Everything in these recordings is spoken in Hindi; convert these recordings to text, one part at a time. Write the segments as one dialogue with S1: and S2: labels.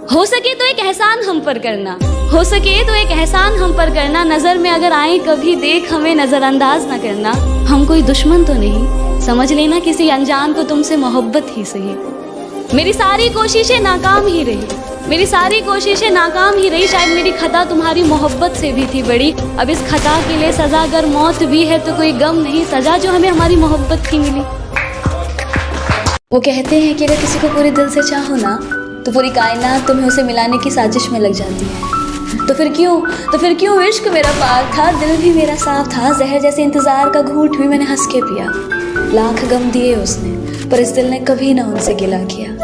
S1: हो सके तो एक एहसान हम पर करना, हो सके तो एक एहसान हम पर करना, नजर में अगर आए कभी देख हमें नजरअंदाज ना करना। हम कोई दुश्मन तो नहीं, समझ लेना किसी अनजान को तुमसे मोहब्बत ही सही। मेरी सारी कोशिशें नाकाम ही रही, मेरी सारी कोशिशें नाकाम ही रही, शायद मेरी खता तुम्हारी मोहब्बत से भी थी बड़ी। अब इस खता के लिए सजा अगर मौत भी है तो कोई गम नहीं, सजा जो हमें हमारी मोहब्बत की मिली। वो कहते हैं कि अगर किसी को पूरे दिल से चाहो ना तो पूरी कायनात तुम्हें उसे मिलाने की साजिश में लग जाती है। तो फिर क्यों इश्क मेरा पाक था, दिल भी मेरा साफ था, जहर जैसे इंतजार का घूंट भी मैंने हंस के पिया। लाख गम दिए उसने पर इस दिल ने कभी ना उनसे गिला किया।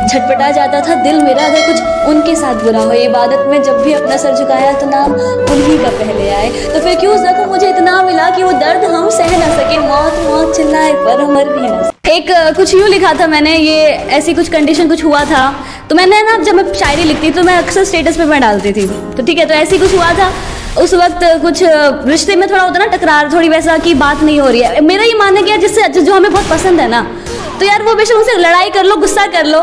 S1: छटपटा जाता था दिल मेरा अगर कुछ उनके साथ बुरा हो, इबादत में जब भी अपना सर झुकाया तो नाम उन्हीं का पहले आए। तो फिर क्यों जख्म मुझे इतना मिला कि वो दर्द हम सह ना सके, मौत मौत चिल्लाए पर हम मर भी ना सके। एक कुछ यूँ लिखा था मैंने, ये ऐसी कुछ कंडीशन कुछ हुआ था तो मैंने ना, जब मैं शायरी लिखती तो मैं अक्सर स्टेटस पे मैं डालती थी, तो ठीक है, तो ऐसी कुछ हुआ था उस वक्त। कुछ रिश्ते में थोड़ा होता ना टकरार, थोड़ी वैसा की बात नहीं हो रही है। मेरा ये मानना क्या, जिससे जो हमें बहुत पसंद है ना, तो यार वो बेशक उनसे लड़ाई कर लो, गुस्सा कर लो,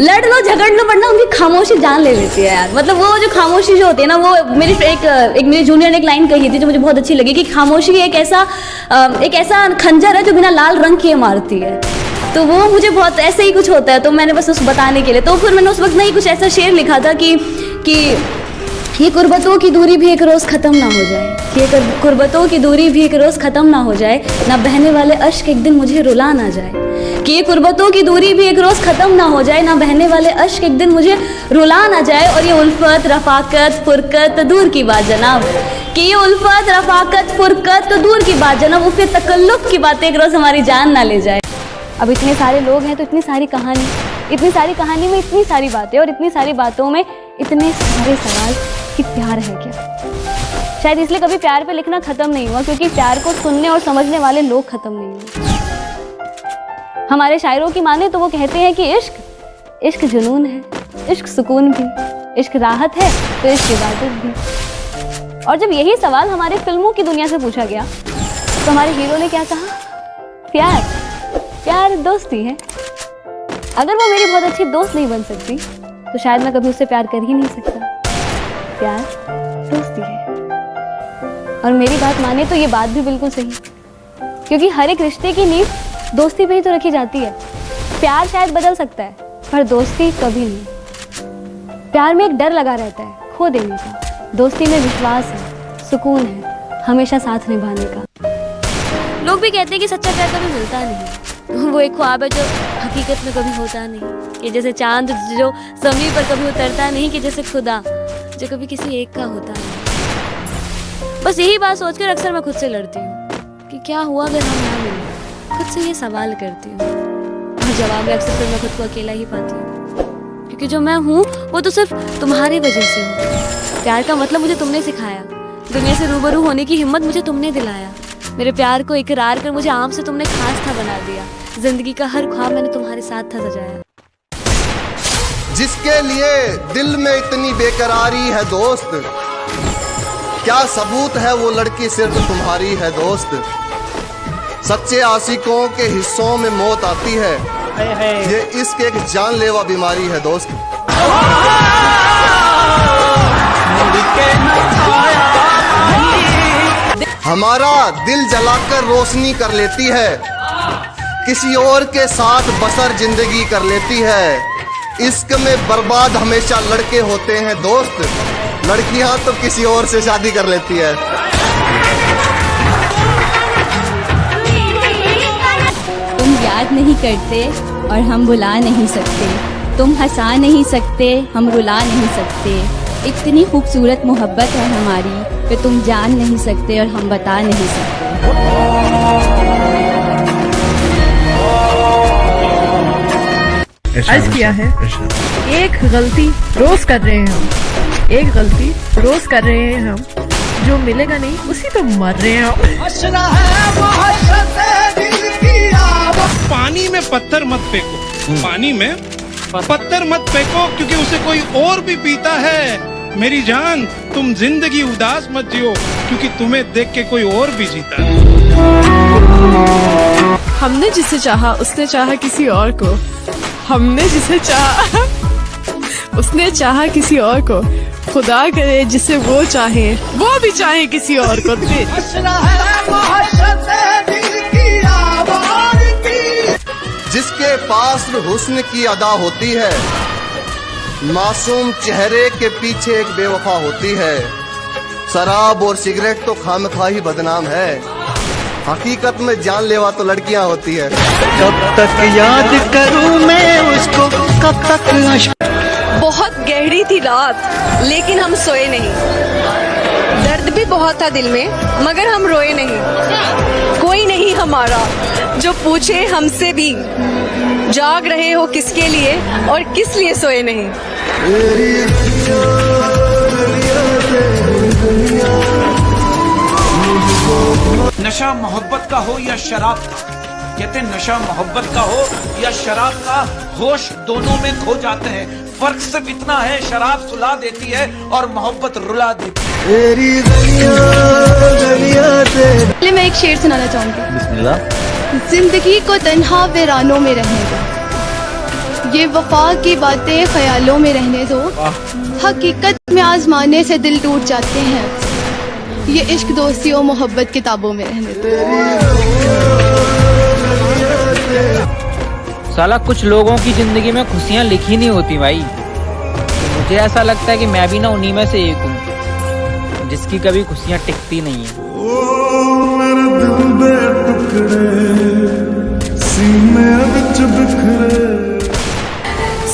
S1: लड़ लो, झगड़ लो, वरना उनकी खामोशी जान ले लेती है यार। मतलब वो जो खामोशी जो होती है ना, वो मेरी एक मेरी जूनियर ने एक लाइन कही थी जो मुझे बहुत अच्छी लगी कि खामोशी एक ऐसा खंजर है जो बिना लाल रंग किए मारती है। तो वो मुझे बहुत ऐसे ही कुछ होता है, तो मैंने बस उस बताने के लिए, तो फिर मैंने उस वक्त नहीं कुछ ऐसा शेर लिखा था कि ये कुर्बतों की दूरी भी एक रोज़ ख़त्म ना हो जाए, कि ये कुर्बतों की दूरी भी एक रोज़ ख़त्म ना हो जाए, ना बहने वाले अश्क एक दिन मुझे रुला ना जाए। कि ये कुर्बतों की दूरी भी एक रोज़ ख़त्म ना हो जाए, ना बहने वाले अश्क एक दिन मुझे रुला ना जाए। और ये उल्फत रफ़ाकत फ़ुरक़त तो दूर की बात जनाब, कि ये उल्फत रफ़ाकत फ़ुरक़त तो दूर की बात जनाब, वो फिर तकल्लुफ़ की बातें एक रोज़ हमारी जान ना ले जाए। अब इतने सारे लोग हैं तो इतनी सारी कहानी में इतनी सारी बातें, और इतनी सारी बातों में इतने सारे सवाल कि प्यार है क्या। शायद इसलिए कभी प्यार पे लिखना ख़त्म नहीं हुआ, क्योंकि प्यार को सुनने और समझने वाले लोग ख़त्म नहीं हुए। हमारे शायरों की माने तो वो कहते हैं कि इश्क जुनून है, इश्क सुकून भी, इश्क राहत है तो इश्क इबादत भी। और जब यही सवाल हमारे फिल्मों की दुनिया से पूछा गया तो हमारे हीरो ने क्या कहा, प्यार दोस्ती है। अगर वो मेरी बहुत अच्छी दोस्त नहीं बन सकती तो शायद मैं कभी उससे प्यार कर ही नहीं सकता। प्यार दोस्ती है। और मेरी बात माने तो ये बात भी बिल्कुल सही, क्योंकि हर एक रिश्ते की नींव दोस्ती पे ही तो रखी जाती है। प्यार शायद बदल सकता है पर दोस्ती कभी नहीं। प्यार में एक डर लगा रहता है खो देने का, दोस्ती में विश्वास है, सुकून है, हमेशा साथ निभाने का। लोग भी कहते हैं कि सच्चा प्यार कभी मिलता नहीं, वो एक ख्वाब है जो हकीकत में कभी होता नहीं, कि जैसे चांद जो ज़मीन पर कभी उतरता नहीं, कि जैसे खुदा जो कभी किसी एक का होता नहीं। बस यही बात सोचकर अक्सर मैं खुद से लड़ती हूँ कि क्या हुआ अगर हम ना मिले। खुद से ये सवाल करती हूँ और जवाब में अक्सर फिर मैं खुद को अकेला ही पाती हूँ, क्योंकि जो मैं हूँ वो तो सिर्फ तुम्हारी वजह से हूँ। प्यार का मतलब मुझे तुमने सिखाया, दुनिया से रूबरू होने की हिम्मत मुझे तुमने दिलाया, मेरे प्यार को इकरार कर मुझे आम से तुमने खास था बना दिया, जिंदगी का हर ख्वाब मैंने तुम्हारे साथ था सजाया।
S2: जिसके लिए दिल में इतनी बेकरारी है दोस्त, क्या सबूत है वो लड़की सिर्फ तुम्हारी है दोस्त। सच्चे आशिकों के हिस्सों में मौत आती है, ये इश्क एक जानलेवा बीमारी है दोस्त। हमारा दिल जलाकर रोशनी कर लेती है, किसी और के साथ बसर जिंदगी कर लेती है। इश्क में बर्बाद हमेशा लड़के होते हैं दोस्त, लड़कियां तो किसी और से शादी कर लेती है।
S3: तुम याद नहीं करते और हम भुला नहीं सकते, तुम हंसा नहीं सकते हम रुला नहीं सकते। इतनी खूबसूरत मोहब्बत है हमारी कि तुम जान नहीं सकते और हम बता नहीं सकते।
S4: अर्ज किया है, एक गलती रोज कर रहे हैं हम, एक गलती रोज कर रहे हैं हम, जो मिलेगा नहीं उसी तो मर रहे हैं हम।
S5: पानी में पत्थर मत फेंको, पानी में पत्थर मत फेंको, क्योंकि उसे कोई और भी पीता है। मेरी जान, तुम जिंदगी उदास मत जियो, क्योंकि तुम्हें देख के कोई और भी जीता है।
S4: हमने जिसे चाहा उसने चाहा किसी और को, हमने जिसे चाहा उसने चाहा किसी और को, खुदा करे जिसे वो चाहे वो भी चाहे किसी और को।
S2: जिसके पास हुस्न की अदा होती है, मासूम चेहरे के पीछे एक बेवफा होती है। शराब और सिगरेट तो खामखा ही बदनाम है, हकीकत में जानलेवा तो लड़कियां होती है।
S6: कब तक याद करूं मैं उसको, कब तक।
S7: बहुत गहरी थी रात लेकिन हम सोए नहीं, दर्द भी बहुत था दिल में मगर हम रोए नहीं। कोई नहीं हमारा जो पूछे हमसे भी, जाग रहे हो किसके लिए और किस लिए सोए नहीं।
S8: नशा मोहब्बत का हो या शराब का, कहते हैं नशा मोहब्बत का हो या शराब का, होश दोनों में खो जाते हैं। फर्क सिर्फ इतना है, शराब सुला देती है और मोहब्बत रुला देती है।
S3: पहले मैं एक शेर सुनाना चाहूंगी।
S6: बिस्मिल्लाह।
S3: जिंदगी को तन्हा वीरानों में रहने दो, ये वफा की बातें ख्यालों में रहने दो। हकीकत में आजमाने से दिल टूट जाते हैं, ये इश्क दोस्ती और मोहब्बत किताबों में रहने दो।
S9: साला कुछ लोगों की जिंदगी में खुशियाँ लिखी नहीं होती भाई। तो मुझे ऐसा लगता है कि मैं भी ना उन्हीं में से एक हूँ जिसकी कभी खुशियाँ टिकती नहीं है।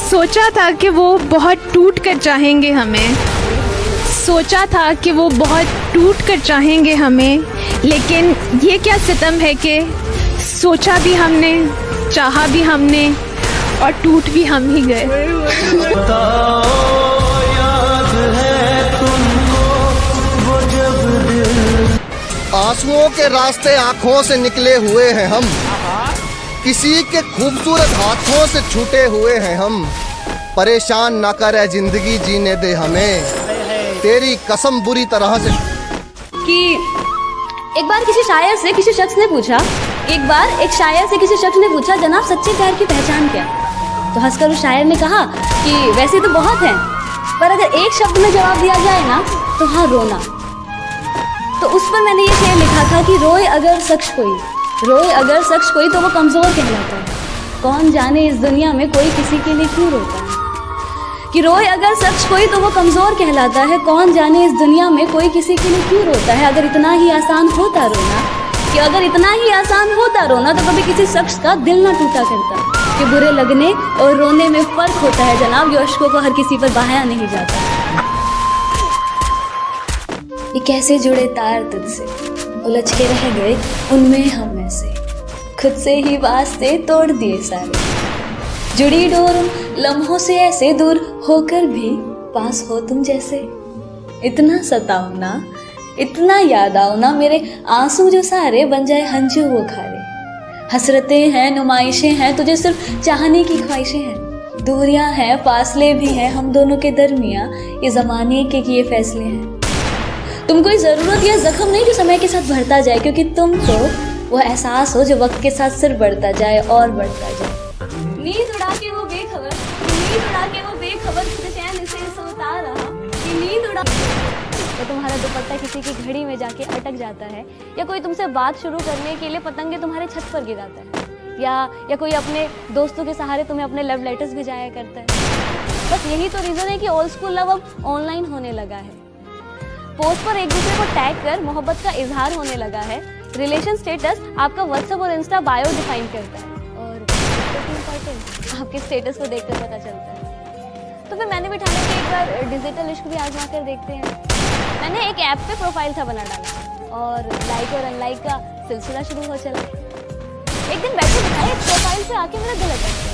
S4: सोचा था कि वो बहुत टूट कर चाहेंगे हमें, सोचा था कि वो बहुत टूट कर चाहेंगे हमें, लेकिन ये क्या सितम है कि सोचा भी हमने, चाहा भी हमने और टूट भी हम ही गए।
S2: आंसुओं के रास्ते आंखों से निकले हुए हैं हम, किसी के खूबसूरत हाथों से छूटे हुए हैं हम। परेशान ना करे जिंदगी जीने दे हमें, तेरी कसम बुरी तरह से।
S1: कि एक बार किसी शायर से किसी शख्स ने पूछा, जनाब सच्चे प्यार की पहचान क्या? तो हंसकर उस शायर ने कहा कि वैसे तो बहुत हैं, पर अगर एक शब्द में जवाब दिया जाए ना तो हाँ, रोना। तो उस पर मैंने ये शेर लिखा था कि रोए अगर शख्स कोई तो वो कमज़ोर कहलाता है। कौन जाने इस दुनिया में कोई किसी के लिए क्यों रोता है। कि रोए अगर शख्स कोई तो वो कमज़ोर कहलाता है, कौन जाने इस दुनिया में कोई किसी के लिए क्यों रोता है। अगर इतना ही आसान होता रोना तो कभी किसी शख्स का दिल ना टूटा करता। कि बुरे लगने और रोने में फ़र्क होता है जनाब, ये अश्कों को हर किसी पर बहाया नहीं जाता। ये कैसे जुड़े तार तुझसे, उलझ के रह गए उनमें हम ऐसे, खुद से ही वास्ते तोड़ दिए सारे। जुड़ी डोर लम्हों से ऐसे दूर होकर भी पास हो तुम जैसे। इतना सताओ ना, इतना याद आओ ना, मेरे आंसू जो सारे बन जाए हंजू वो खारे। हसरतें हैं, नुमाइशें हैं, तुझे सिर्फ चाहने की ख्वाहिशें हैं। दूरियां हैं, फासले भी हैं हम दोनों के दरमियां, ये ज़माने के किए फैसले हैं। तुम कोई ज़रूरत या ज़ख्म नहीं जो समय के साथ बढ़ता जाए, क्योंकि तुम तो वो एहसास हो जो वक्त के साथ सिर्फ बढ़ता जाए और बढ़ता जाए। नींद उड़ा के वो बेखबर चैन से सोता रहा कि नींद उड़ा। तो तुम्हारा दुपट्टा किसी की घड़ी में जाके अटक जाता है, या कोई तुमसे बात शुरू करने के लिए पतंगे तुम्हारे छत पर गिराता है, या कोई अपने दोस्तों के सहारे तुम्हें अपने लव लेटर्स भिजाया करता है। बस यही तो रीज़न है कि ओल्ड स्कूल लव अब ऑनलाइन होने लगा है। पोस्ट पर एक दूसरे को टैग कर मोहब्बत का इजहार होने लगा है। रिलेशन स्टेटस आपका व्हाट्सएप और इंस्टा बायो डिफाइन करता है, और आपके स्टेटस को देखकर पता चलता है। तो फिर मैंने भी ठाना कि एक बार डिजिटल इश्क भी आजमा कर देखते हैं। मैंने एक ऐप पे प्रोफाइल था बना डाला और लाइक और अनलाइक का सिलसिला शुरू हो चला। एक दिन बैठे बिठाए प्रोफाइल पे आके मेरा दिल अटक गया।